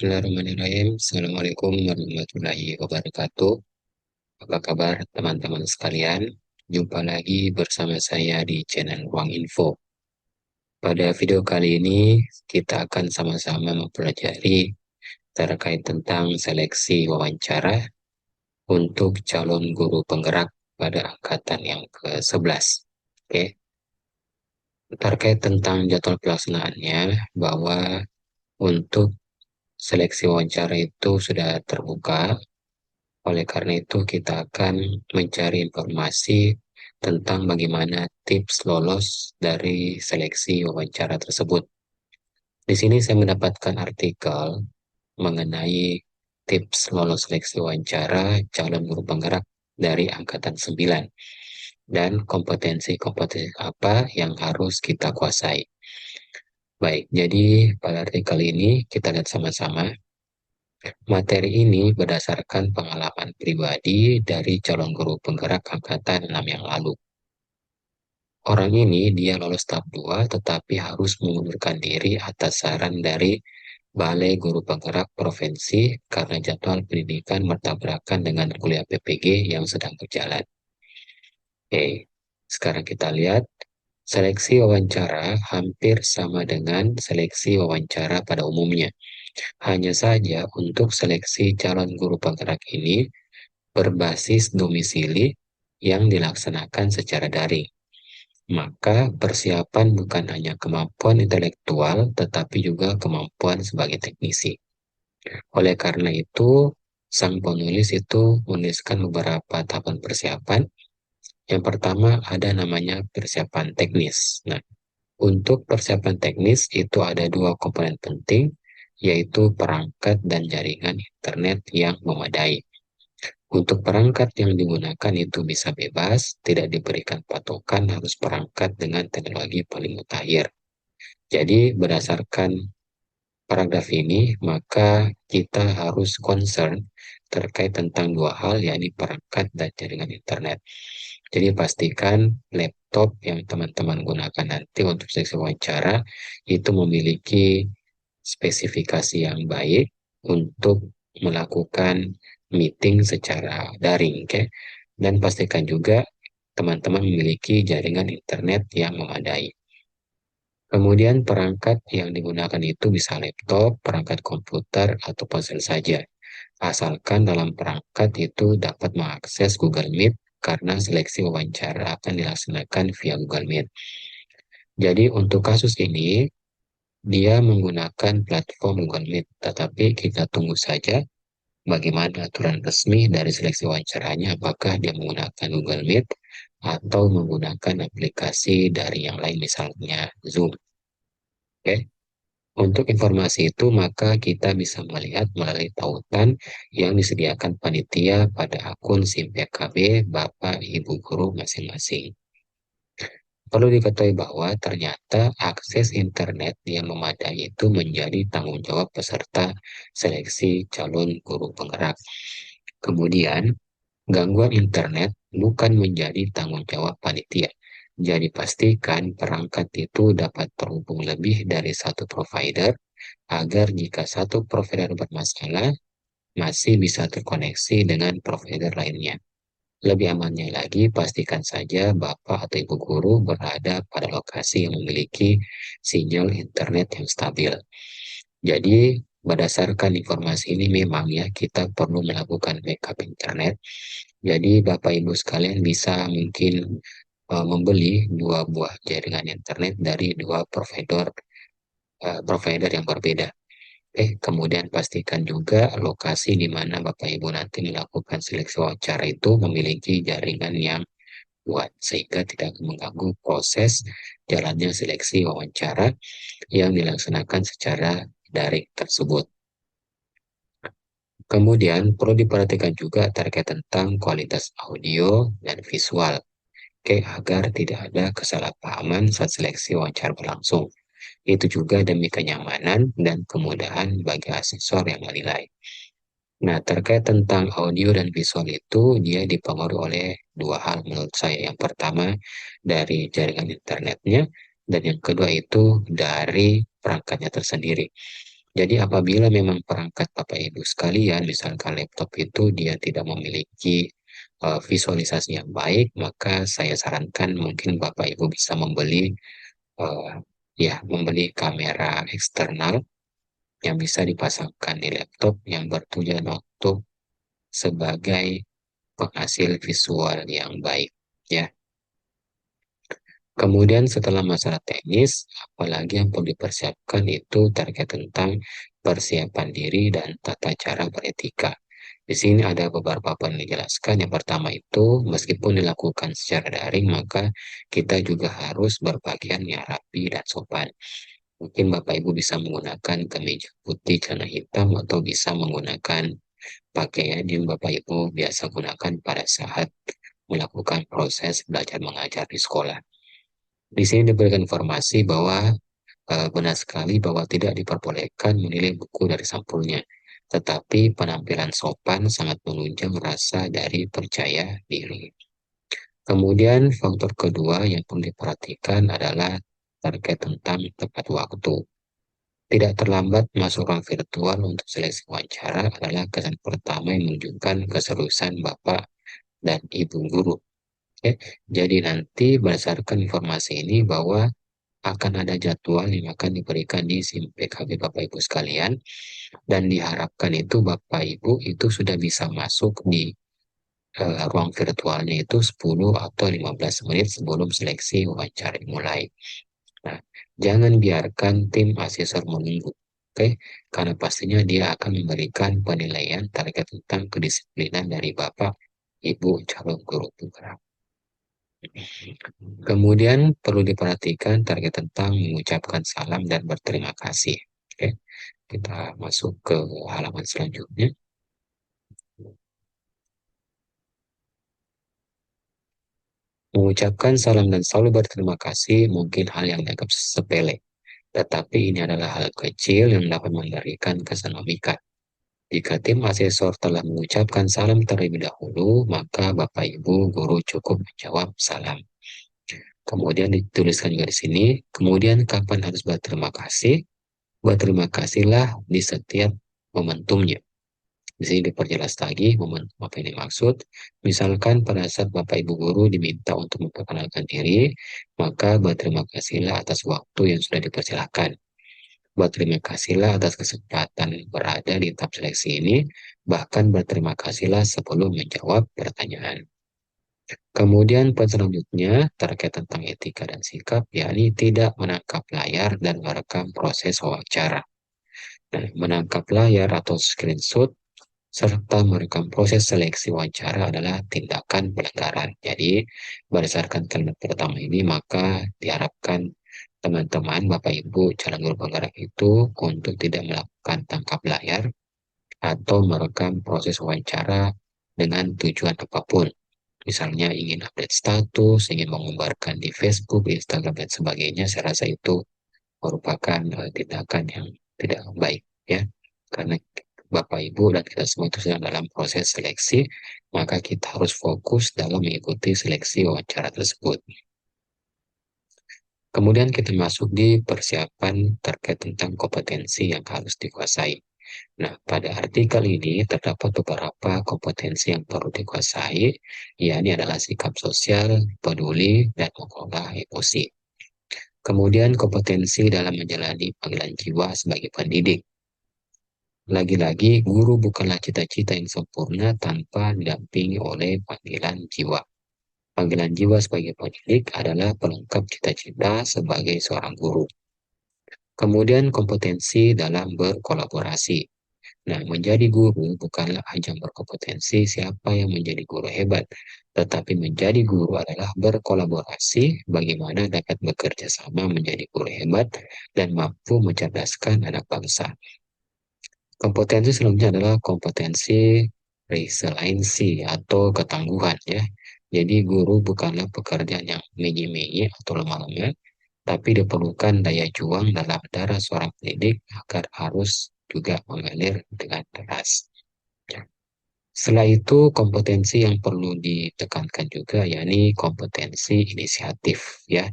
Bismillahirrahmanirrahim. Assalamualaikum warahmatullahi wabarakatuh. Apa kabar teman-teman sekalian? Jumpa lagi bersama saya di channel Ruang Info. Pada video kali ini kita akan sama-sama mempelajari terkait tentang seleksi wawancara untuk calon guru penggerak pada angkatan yang ke-11. Oke. Terkait tentang jadwal pelaksanaannya, bahwa untuk seleksi wawancara itu sudah terbuka. Oleh karena itu, kita akan mencari informasi tentang bagaimana tips lolos dari seleksi wawancara tersebut. Di sini saya mendapatkan artikel mengenai tips lolos seleksi wawancara calon guru penggerak dari angkatan 9 dan kompetensi-kompetensi apa yang harus kita kuasai. Baik, jadi pada artikel ini kita lihat sama-sama. Materi ini berdasarkan pengalaman pribadi dari calon guru penggerak angkatan 6 yang lalu. Orang ini dia lolos tahap 2 tetapi harus mengundurkan diri atas saran dari Balai Guru Penggerak Provinsi karena jadwal pendidikan bertabrakan dengan kuliah PPG yang sedang berjalan. Oke, sekarang kita lihat seleksi wawancara hampir sama dengan seleksi wawancara pada umumnya. Hanya saja untuk seleksi calon guru penggerak ini berbasis domisili yang dilaksanakan secara daring. Maka persiapan bukan hanya kemampuan intelektual, tetapi juga kemampuan sebagai teknisi. Oleh karena itu, sang penulis itu menuliskan beberapa tahapan persiapan. Yang pertama ada namanya persiapan teknis. Nah, untuk persiapan teknis itu ada dua komponen penting, yaitu perangkat dan jaringan internet yang memadai. Untuk perangkat yang digunakan itu bisa bebas, tidak diberikan patokan harus perangkat dengan teknologi paling mutakhir. Jadi berdasarkan paragraf ini, maka kita harus concern terkait tentang dua hal, yakni perangkat dan jaringan internet. Jadi pastikan laptop yang teman-teman gunakan nanti untuk sesi wawancara itu memiliki spesifikasi yang baik untuk melakukan meeting secara daring, oke? Dan pastikan juga teman-teman memiliki jaringan internet yang memadai. Kemudian perangkat yang digunakan itu bisa laptop, perangkat komputer, atau ponsel saja. Asalkan dalam perangkat itu dapat mengakses Google Meet karena seleksi wawancara akan dilaksanakan via Google Meet. Jadi untuk kasus ini, dia menggunakan platform Google Meet, tetapi kita tunggu saja bagaimana aturan resmi dari seleksi wawancaranya, apakah dia menggunakan Google Meet atau menggunakan aplikasi dari yang lain, misalnya Zoom. Oke. Untuk informasi itu, maka kita bisa melihat melalui tautan yang disediakan panitia pada akun SIM PKB Bapak Ibu Guru masing-masing. Perlu diketahui bahwa ternyata akses internet yang memadai itu menjadi tanggung jawab peserta seleksi calon guru penggerak. Kemudian, gangguan internet bukan menjadi tanggung jawab panitia. Jadi pastikan perangkat itu dapat terhubung lebih dari satu provider agar jika satu provider bermasalah, masih bisa terkoneksi dengan provider lainnya. Lebih amannya lagi, pastikan saja Bapak atau Ibu guru berada pada lokasi yang memiliki sinyal internet yang stabil. Jadi, berdasarkan informasi ini memang ya kita perlu melakukan backup internet. Jadi, Bapak Ibu sekalian bisa mungkin membeli dua buah jaringan internet dari dua provider yang berbeda. Kemudian pastikan juga lokasi di mana Bapak Ibu nanti melakukan seleksi wawancara itu memiliki jaringan yang kuat sehingga tidak mengganggu proses jalannya seleksi wawancara yang dilaksanakan secara daring tersebut. Kemudian perlu diperhatikan juga terkait tentang kualitas audio dan visual, agar tidak ada kesalahpahaman saat seleksi wawancara berlangsung. Itu juga demi kenyamanan dan kemudahan bagi asesor yang menilai. Nah, terkait tentang audio dan visual itu, dia dipengaruhi oleh dua hal menurut saya. Yang pertama, dari jaringan internetnya, dan yang kedua itu dari perangkatnya tersendiri. Jadi apabila memang perangkat Bapak Ibu sekalian, misalkan laptop itu dia tidak memiliki visualisasi yang baik, maka saya sarankan mungkin Bapak Ibu bisa eh, membeli kamera eksternal yang bisa dipasangkan di laptop yang bertujuan untuk sebagai penghasil visual yang baik. Ya, kemudian setelah masalah teknis, apalagi yang perlu dipersiapkan itu terkait tentang persiapan diri dan tata cara beretika. Di sini ada beberapa poin yang dijelaskan. Yang pertama itu, meskipun dilakukan secara daring, maka kita juga harus berpakaian yang rapi dan sopan. Mungkin Bapak Ibu bisa menggunakan kemeja putih, celana hitam, atau bisa menggunakan pakaian yang Bapak Ibu biasa gunakan pada saat melakukan proses belajar mengajar di sekolah. Di sini diberikan informasi bahwa benar sekali bahwa tidak diperbolehkan menilai buku dari sampulnya, tetapi penampilan sopan sangat menunjang rasa dari percaya diri. Kemudian faktor kedua yang perlu diperhatikan adalah terkait tentang tepat waktu. Tidak terlambat masuk ruang virtual untuk seleksi wawancara adalah kesan pertama yang menunjukkan keseriusan Bapak dan Ibu guru. Oke, jadi nanti berdasarkan informasi ini bahwa akan ada jadwal yang akan diberikan di SIM PKB Bapak Ibu sekalian, dan diharapkan itu Bapak Ibu itu sudah bisa masuk di ruang virtualnya itu 10 atau 15 menit sebelum seleksi wawancara dimulai. Nah, jangan biarkan tim asesor menunggu. Oke, karena pastinya dia akan memberikan penilaian terkait tentang kedisiplinan dari Bapak Ibu calon guru program. Kemudian perlu diperhatikan target tentang mengucapkan salam dan berterima kasih. Oke, kita masuk ke halaman selanjutnya. Mengucapkan salam dan selalu berterima kasih mungkin hal yang dianggap sepele, tetapi ini adalah hal kecil yang dapat memberikan kesan memikat. Jika tim asesor telah mengucapkan salam terlebih dahulu, maka Bapak Ibu guru cukup menjawab salam. Kemudian dituliskan juga di sini, kemudian kapan harus berterima kasih? Berterima kasihlah di setiap momentumnya. Di sini diperjelas lagi momentum apa yang dimaksud. Misalkan pada saat Bapak Ibu guru diminta untuk memperkenalkan diri, maka berterima kasihlah atas waktu yang sudah dipersilakan. Berterima kasihlah atas kesempatan berada di tahap seleksi ini, bahkan berterima kasihlah sebelum menjawab pertanyaan. Kemudian poin selanjutnya terkait tentang etika dan sikap, yakni tidak menangkap layar dan merekam proses wawancara. Nah, menangkap layar atau screenshot serta merekam proses seleksi wawancara adalah tindakan pelanggaran. Jadi, berdasarkan kalimat pertama ini, maka diharapkan teman-teman, Bapak Ibu, calon guru penggerak itu untuk tidak melakukan tangkap layar atau merekam proses wawancara dengan tujuan apapun. Misalnya ingin update status, ingin mengumbarkan di Facebook, Instagram, dan sebagainya, saya rasa itu merupakan tindakan yang tidak baik, ya. Karena Bapak Ibu dan kita semua itu sedang dalam proses seleksi, maka kita harus fokus dalam mengikuti seleksi wawancara tersebut. Kemudian kita masuk di persiapan terkait tentang kompetensi yang harus dikuasai. Nah, pada artikel ini terdapat beberapa kompetensi yang perlu dikuasai, yakni adalah sikap sosial, peduli, dan mengolah emosi. Kemudian kompetensi dalam menjalani panggilan jiwa sebagai pendidik. Lagi-lagi, guru bukanlah cita-cita yang sempurna tanpa didampingi oleh panggilan jiwa. Panggilan jiwa sebagai pendidik adalah pelengkap cita-cita sebagai seorang guru. Kemudian kompetensi dalam berkolaborasi. Nah, menjadi guru bukanlah ajang berkompetensi siapa yang menjadi guru hebat, tetapi menjadi guru adalah berkolaborasi bagaimana dapat bekerja sama menjadi guru hebat dan mampu mencerdaskan anak bangsa. Kompetensi selanjutnya adalah kompetensi resiliensi atau ketangguhan, ya. Jadi guru bukanlah pekerjaan yang menye-menye atau lemah-lemah, tapi diperlukan daya juang dalam darah seorang pendidik agar harus juga mengalir dengan deras. Ya. Setelah itu, kompetensi yang perlu ditekankan juga yakni kompetensi inisiatif, ya.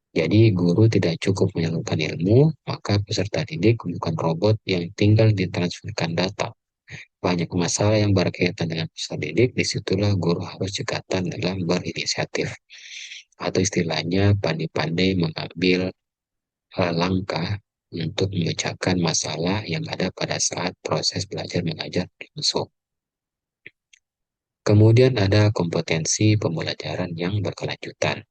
Jadi, guru tidak cukup menyalurkan ilmu, maka peserta didik bukan robot yang tinggal ditransferkan data. Banyak masalah yang berkaitan dengan peserta didik, disitulah guru harus cekatan dalam berinisiatif. Atau istilahnya pandai-pandai mengambil langkah untuk memecahkan masalah yang ada pada saat proses belajar mengajar berlangsung. Kemudian ada kompetensi pembelajaran yang berkelanjutan.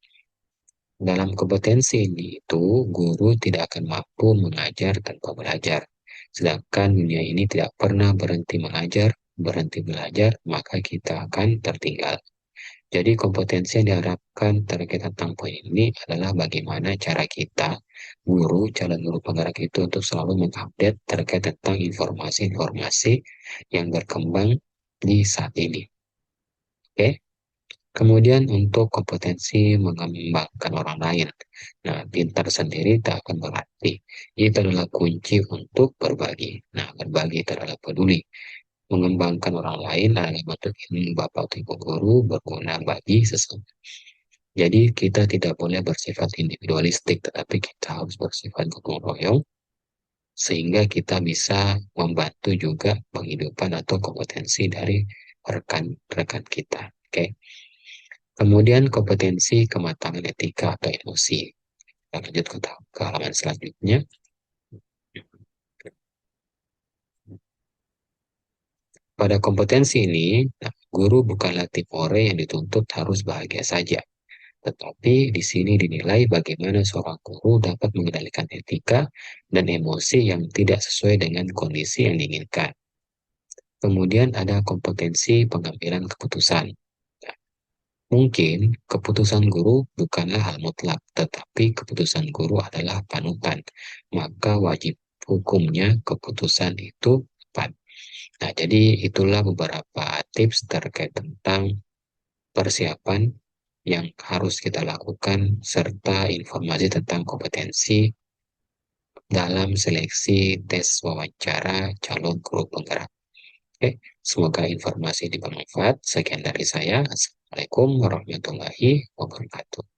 Dalam kompetensi ini itu, guru tidak akan mampu mengajar tanpa belajar. Sedangkan dunia ini tidak pernah berhenti mengajar, berhenti belajar, maka kita akan tertinggal. Jadi kompetensi yang diharapkan terkait tentang poin ini adalah bagaimana cara kita, guru, calon guru penggerak itu untuk selalu mengupdate terkait tentang informasi-informasi yang berkembang di saat ini. Oke? Kemudian untuk kompetensi mengembangkan orang lain. Nah, pintar sendiri tak akan berarti. Itu adalah kunci untuk berbagi. Nah, berbagi itu adalah peduli. Mengembangkan orang lain adalah bentuk ilmu Bapak atau Ibu guru berguna bagi sesama. Jadi kita tidak boleh bersifat individualistik, tetapi kita harus bersifat gotong royong sehingga kita bisa membantu juga penghidupan atau kompetensi dari rekan-rekan kita. Oke. Kemudian kompetensi kematangan etika atau emosi. Kita lanjut ke halaman selanjutnya. Pada kompetensi ini, nah, guru bukanlah tipore yang dituntut harus bahagia saja. Tetapi di sini dinilai bagaimana seorang guru dapat mengendalikan etika dan emosi yang tidak sesuai dengan kondisi yang diinginkan. Kemudian ada kompetensi pengambilan keputusan. Nah, mungkin keputusan guru bukanlah hal mutlak, tetapi keputusan guru adalah panutan. Maka wajib hukumnya keputusan itu tepat. Nah, jadi itulah beberapa tips terkait tentang persiapan yang harus kita lakukan serta informasi tentang kompetensi dalam seleksi tes wawancara calon guru penggerak. Oke, semoga informasi ini bermanfaat. Sekian dari saya. Assalamualaikum warahmatullahi wabarakatuh.